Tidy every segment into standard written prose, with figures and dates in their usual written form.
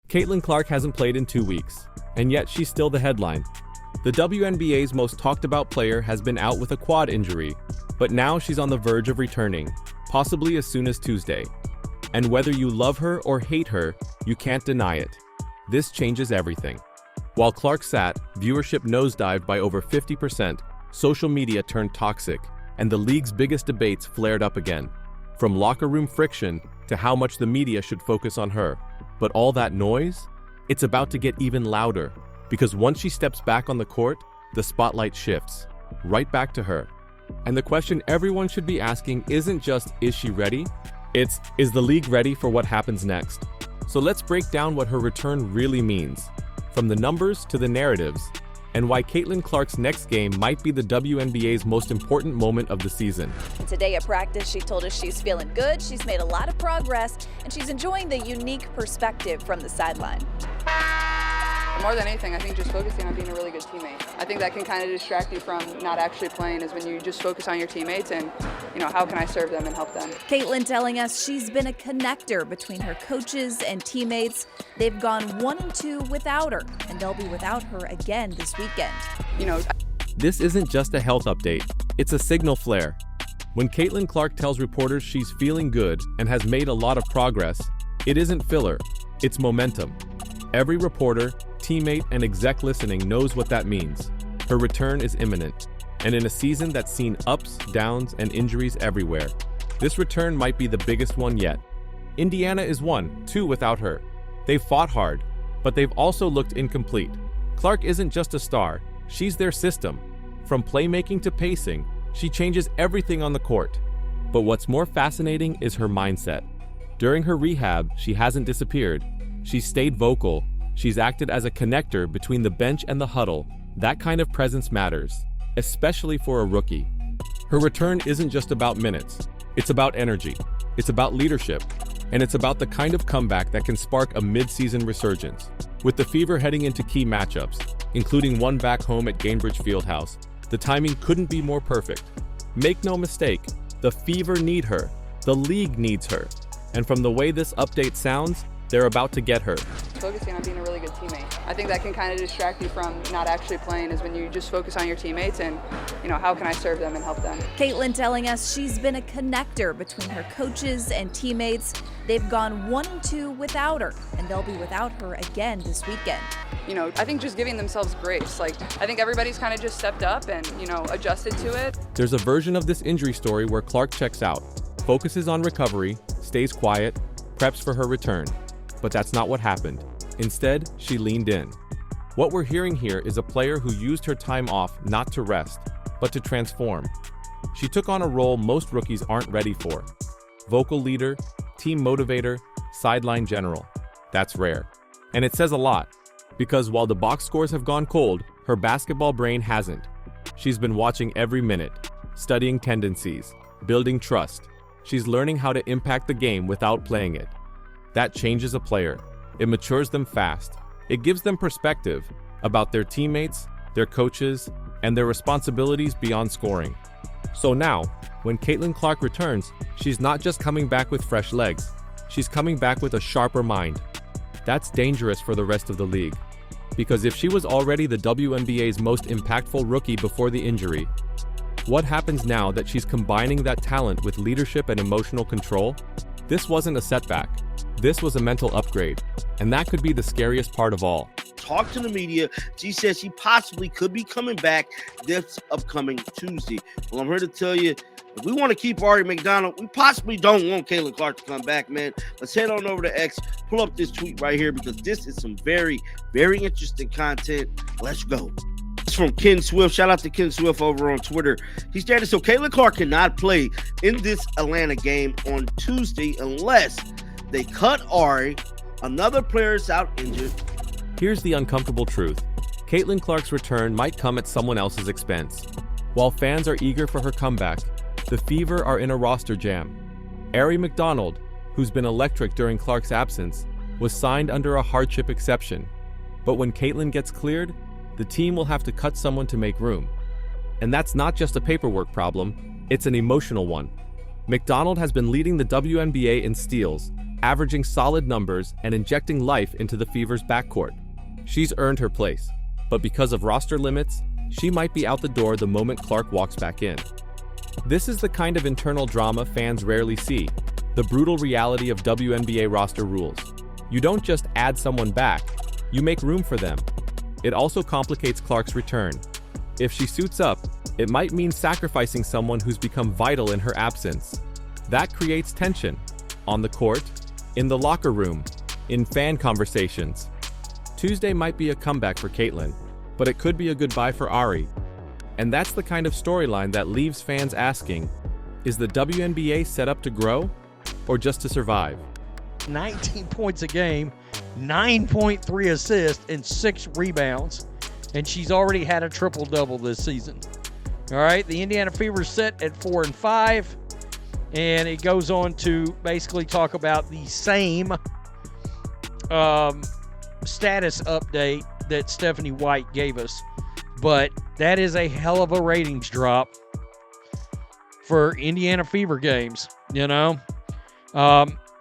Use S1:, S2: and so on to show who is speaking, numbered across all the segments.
S1: Caitlin Clark hasn't played in 2 weeks, and yet she's still the headline. The WNBA's most talked about player has been out with a quad injury, but now she's on the verge of returning, possibly as soon as Tuesday. And whether you love her or hate her, you can't deny it. This changes everything. While Clark sat, viewership nosedived by over 50%, social media turned toxic, and the league's biggest debates flared up again. From locker room friction to how much the media should focus on her. But all that noise? It's about to get even louder, because once she steps back on the court, the spotlight shifts, right back to her. And the question everyone should be asking isn't just, is she ready? It's, is the league ready for what happens next? So let's break down what her return really means, from the numbers to the narratives, and why Caitlin Clark's next game might be the WNBA's most important moment of the season.
S2: Today at practice, she told us she's feeling good, she's made a lot of progress, and she's enjoying the unique perspective from the sideline.
S3: More than anything, I think just focusing on being a really good teammate. I think that can kind of distract you from not actually playing, is when you just focus on your teammates and, how can I serve them and help them.
S2: Caitlin telling us she's been a connector between her coaches and teammates. They've gone 1-2 without her, and they'll be without her again this weekend.
S1: This isn't just a health update, it's a signal flare. When Caitlin Clark tells reporters she's feeling good and has made a lot of progress, it isn't filler, it's momentum. Every reporter, teammate, and exec listening knows what that means. Her return is imminent. And in a season that's seen ups, downs, and injuries everywhere, this return might be the biggest one yet. Indiana is 1-2 without her. They've fought hard, but they've also looked incomplete. Clark isn't just a star, she's their system. From playmaking to pacing, she changes everything on the court. But what's more fascinating is her mindset. During her rehab, she hasn't disappeared. She's stayed vocal. She's acted as a connector between the bench and the huddle. That kind of presence matters, especially for a rookie. Her return isn't just about minutes. It's about energy. It's about leadership. And it's about the kind of comeback that can spark a mid-season resurgence. With the Fever heading into key matchups, including one back home at Gainbridge Fieldhouse, the timing couldn't be more perfect. Make no mistake, the Fever need her. The league needs her. And from the way this update sounds, they're about to get her.
S3: Focusing on being a really good teammate. I think that can kind of distract you from not actually playing, is when you just focus on your teammates and, how can I serve them and help them.
S2: Caitlin telling us she's been a connector between her coaches and teammates. They've gone 1-2 without her, and they'll be without her again this weekend.
S3: I think just giving themselves grace. I think everybody's kind of just stepped up and, adjusted to it.
S1: There's a version of this injury story where Clark checks out, focuses on recovery, stays quiet, preps for her return. But that's not what happened. Instead, she leaned in. What we're hearing here is a player who used her time off not to rest, but to transform. She took on a role most rookies aren't ready for. Vocal leader, team motivator, sideline general. That's rare. And it says a lot, because while the box scores have gone cold, her basketball brain hasn't. She's been watching every minute, studying tendencies, building trust. She's learning how to impact the game without playing it. That changes a player. It matures them fast. It gives them perspective about their teammates, their coaches, and their responsibilities beyond scoring. So now, when Caitlin Clark returns, she's not just coming back with fresh legs. She's coming back with a sharper mind. That's dangerous for the rest of the league. Because if she was already the WNBA's most impactful rookie before the injury, what happens now that she's combining that talent with leadership and emotional control? This wasn't a setback. This was a mental upgrade, and that could be the scariest part of all.
S4: Talk to the media. She says she possibly could be coming back this upcoming Tuesday. Well, I'm here to tell you, if we want to keep Ari McDonald, we possibly don't want Caitlin Clark to come back, man. Let's head on over to X, pull up this tweet right here, because this is some very, very interesting content. Let's go. It's from Ken Swift. Shout out to Ken Swift over on Twitter. He stated, so Caitlin Clark cannot play in this Atlanta game on Tuesday unless they cut Ari. Another player is out injured.
S1: Here's the uncomfortable truth. Caitlin Clark's return might come at someone else's expense. While fans are eager for her comeback, the Fever are in a roster jam. Ari McDonald, who's been electric during Clark's absence, was signed under a hardship exception. But when Caitlin gets cleared, the team will have to cut someone to make room. And that's not just a paperwork problem, it's an emotional one. McDonald has been leading the WNBA in steals, averaging solid numbers and injecting life into the Fever's backcourt. She's earned her place, but because of roster limits, she might be out the door the moment Clark walks back in. This is the kind of internal drama fans rarely see, the brutal reality of WNBA roster rules. You don't just add someone back, you make room for them. It also complicates Clark's return. If she suits up, it might mean sacrificing someone who's become vital in her absence. That creates tension, on the court, in the locker room, in fan conversations. Tuesday might be a comeback for Caitlin, but it could be a goodbye for Ari. And that's the kind of storyline that leaves fans asking, is the WNBA set up to grow or just to survive?
S5: 19 points a game, 9.3 assists, and 6 rebounds. And she's already had a triple-double this season. All right, the Indiana Fever set at 4-5. And it goes on to basically talk about the same status update that Stephanie White gave us. But that is a hell of a ratings drop for Indiana Fever games, you know.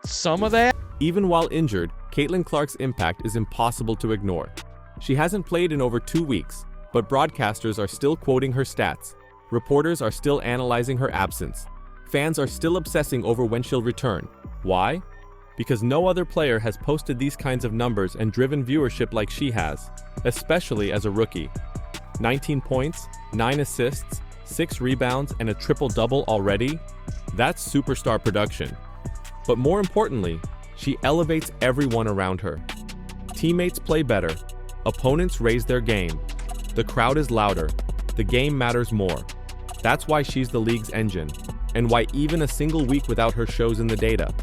S5: Some of that.
S1: Even while injured, Caitlin Clark's impact is impossible to ignore. She hasn't played in over 2 weeks, but broadcasters are still quoting her stats. Reporters are still analyzing her absence. Fans are still obsessing over when she'll return. Why? Because no other player has posted these kinds of numbers and driven viewership like she has, especially as a rookie. 19 points, 9 assists, 6 rebounds, and a triple-double already? That's superstar production. But more importantly, she elevates everyone around her. Teammates play better. Opponents raise their game. The crowd is louder. The game matters more. That's why she's the league's engine, and why even a single week without her shows in the data.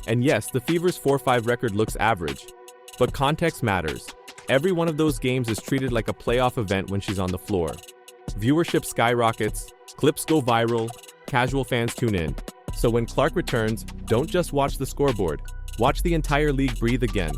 S1: And yes, the Fever's 4-5 record looks average, but context matters. Every one of those games is treated like a playoff event when she's on the floor. Viewership skyrockets, clips go viral, casual fans tune in. So when Clark returns, don't just watch the scoreboard. Watch the entire league breathe again.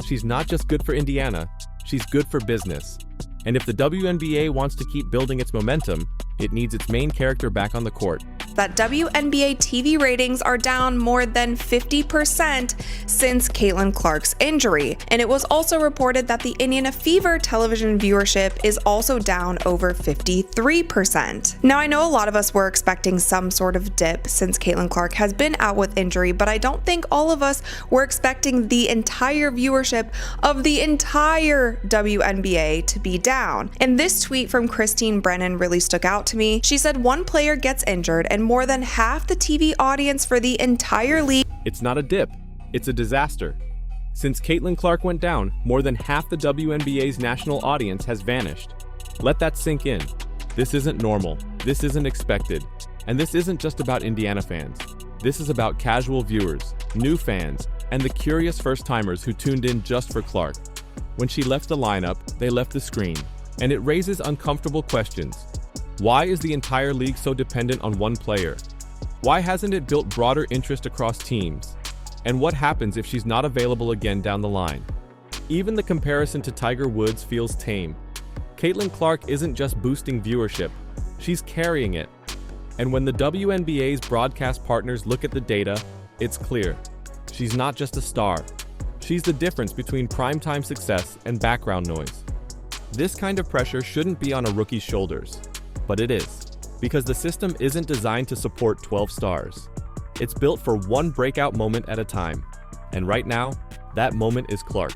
S1: She's not just good for Indiana, she's good for business. And if the WNBA wants to keep building its momentum, it needs its main character back on the court.
S6: That WNBA TV ratings are down more than 50% since Caitlin Clark's injury. And it was also reported that the Indiana Fever television viewership is also down over 53%. Now, I know a lot of us were expecting some sort of dip since Caitlin Clark has been out with injury, but I don't think all of us were expecting the entire viewership of the entire WNBA to be down. And this tweet from Christine Brennan really stuck out to me. She said one player gets injured and more than half the TV audience for the entire league.
S1: It's not a dip, it's a disaster. Since Caitlin Clark went down, more than half the WNBA's national audience has vanished. Let that sink in. This isn't normal, this isn't expected, and this isn't just about Indiana fans. This is about casual viewers, new fans, and the curious first-timers who tuned in just for Clark. When she left the lineup, they left the screen, and it raises uncomfortable questions. Why is the entire league so dependent on one player? Why hasn't it built broader interest across teams? And what happens if she's not available again down the line? Even the comparison to Tiger Woods feels tame. Caitlin Clark isn't just boosting viewership, she's carrying it. And when the WNBA's broadcast partners look at the data, it's clear. She's not just a star. She's the difference between primetime success and background noise. This kind of pressure shouldn't be on a rookie's shoulders. But it is, because the system isn't designed to support 12 stars. It's built for one breakout moment at a time. And right now, that moment is Clark.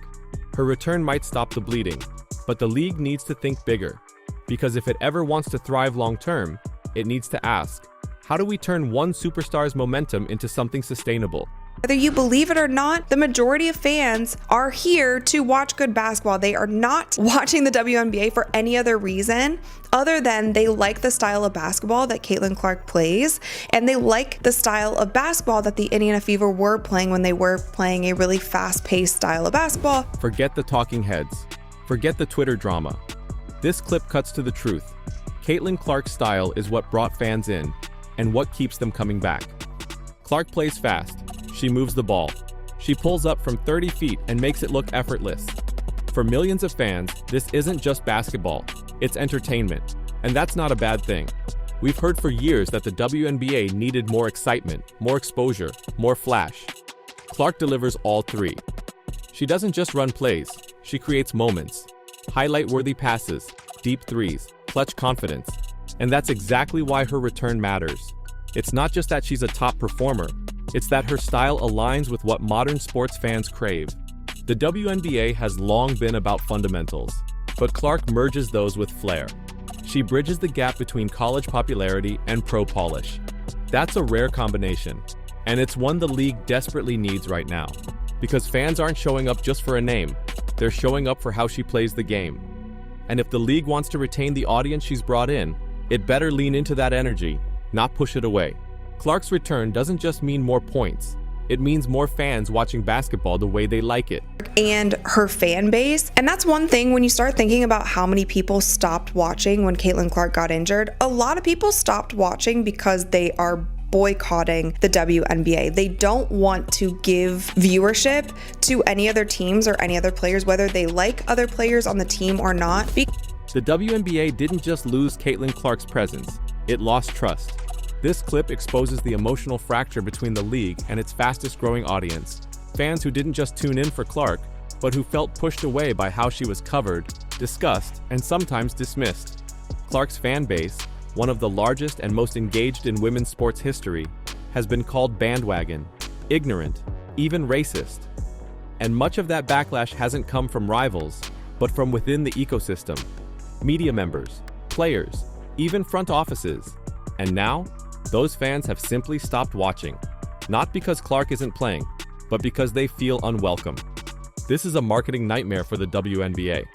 S1: Her return might stop the bleeding, but the league needs to think bigger. Because if it ever wants to thrive long-term, it needs to ask, how do we turn one superstar's momentum into something sustainable?
S6: Whether you believe it or not, the majority of fans are here to watch good basketball. They are not watching the WNBA for any other reason other than they like the style of basketball that Caitlin Clark plays, and they like the style of basketball that the Indiana Fever were playing when they were playing a really fast-paced style of basketball.
S1: Forget the talking heads. Forget the Twitter drama. This clip cuts to the truth. Caitlin Clark's style is what brought fans in, and what keeps them coming back. Clark plays fast. She moves the ball. She pulls up from 30 feet and makes it look effortless. For millions of fans, this isn't just basketball, it's entertainment. And that's not a bad thing. We've heard for years that the WNBA needed more excitement, more exposure, more flash. Clark delivers all three. She doesn't just run plays, she creates moments. Highlight-worthy passes, deep threes, clutch confidence. And that's exactly why her return matters. It's not just that she's a top performer, it's that her style aligns with what modern sports fans crave. The WNBA has long been about fundamentals, but Clark merges those with flair. She bridges the gap between college popularity and pro polish. That's a rare combination, and it's one the league desperately needs right now. Because fans aren't showing up just for a name, they're showing up for how she plays the game. And if the league wants to retain the audience she's brought in, it better lean into that energy, not push it away. Clark's return doesn't just mean more points, it means more fans watching basketball the way they like it.
S6: And her fan base. And that's one thing when you start thinking about how many people stopped watching when Caitlin Clark got injured. A lot of people stopped watching because they are boycotting the WNBA. They don't want to give viewership to any other teams or any other players, whether they like other players on the team or not.
S1: The WNBA didn't just lose Caitlin Clark's presence, it lost trust. This clip exposes the emotional fracture between the league and its fastest-growing audience. Fans who didn't just tune in for Clark, but who felt pushed away by how she was covered, discussed, and sometimes dismissed. Clark's fan base, one of the largest and most engaged in women's sports history, has been called bandwagon, ignorant, even racist. And much of that backlash hasn't come from rivals, but from within the ecosystem. Media members, players, even front offices. And now, those fans have simply stopped watching. Not because Clark isn't playing, but because they feel unwelcome. This is a marketing nightmare for the WNBA.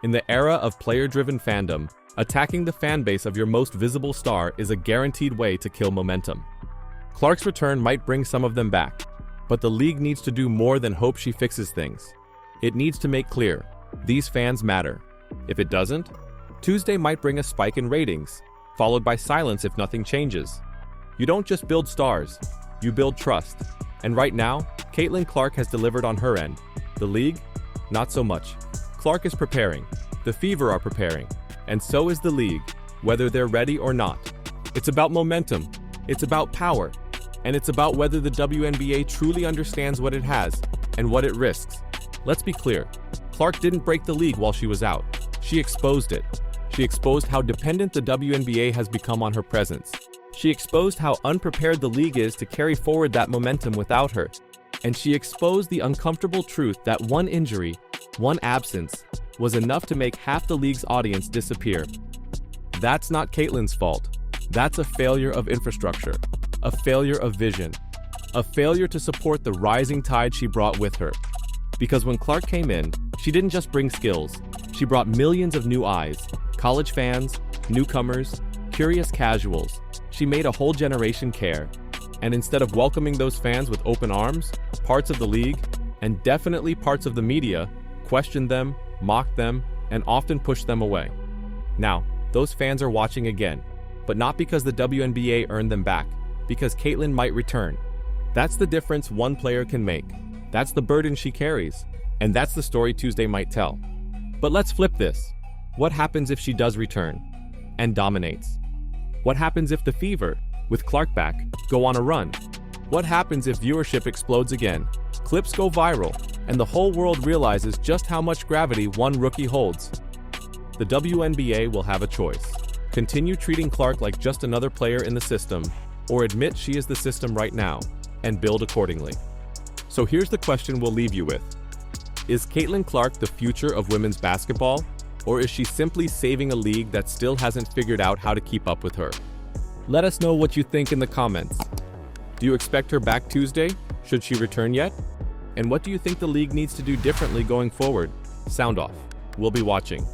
S1: In the era of player-driven fandom, attacking the fan base of your most visible star is a guaranteed way to kill momentum. Clark's return might bring some of them back, but the league needs to do more than hope she fixes things. It needs to make clear, these fans matter. If it doesn't, Tuesday might bring a spike in ratings, followed by silence if nothing changes. You don't just build stars, you build trust. And right now, Caitlin Clark has delivered on her end. The league? Not so much. Clark is preparing. The Fever are preparing. And so is the league, whether they're ready or not. It's about momentum. It's about power. And it's about whether the WNBA truly understands what it has and what it risks. Let's be clear. Clark didn't break the league while she was out. She exposed it. She exposed how dependent the WNBA has become on her presence. She exposed how unprepared the league is to carry forward that momentum without her. And she exposed the uncomfortable truth that one injury, one absence, was enough to make half the league's audience disappear. That's not Caitlin's fault. That's a failure of infrastructure, a failure of vision, a failure to support the rising tide she brought with her. Because when Clark came in, she didn't just bring skills, she brought millions of new eyes, college fans, newcomers, curious casuals. She made a whole generation care. And instead of welcoming those fans with open arms, parts of the league, and definitely parts of the media, questioned them, mocked them, and often pushed them away. Now, those fans are watching again, but not because the WNBA earned them back, because Caitlin might return. That's the difference one player can make. That's the burden she carries, and that's the story Tuesday might tell. But let's flip this. What happens if she does return and dominates? What happens if the Fever, with Clark back, go on a run? What happens if viewership explodes again, clips go viral, and the whole world realizes just how much gravity one rookie holds? The WNBA will have a choice. Continue treating Clark like just another player in the system, or admit she is the system right now, and build accordingly. So here's the question we'll leave you with. Is Caitlin Clark the future of women's basketball, or is she simply saving a league that still hasn't figured out how to keep up with her? Let us know what you think in the comments. Do you expect her back Tuesday? Should she return yet? And what do you think the league needs to do differently going forward? Sound off. We'll be watching.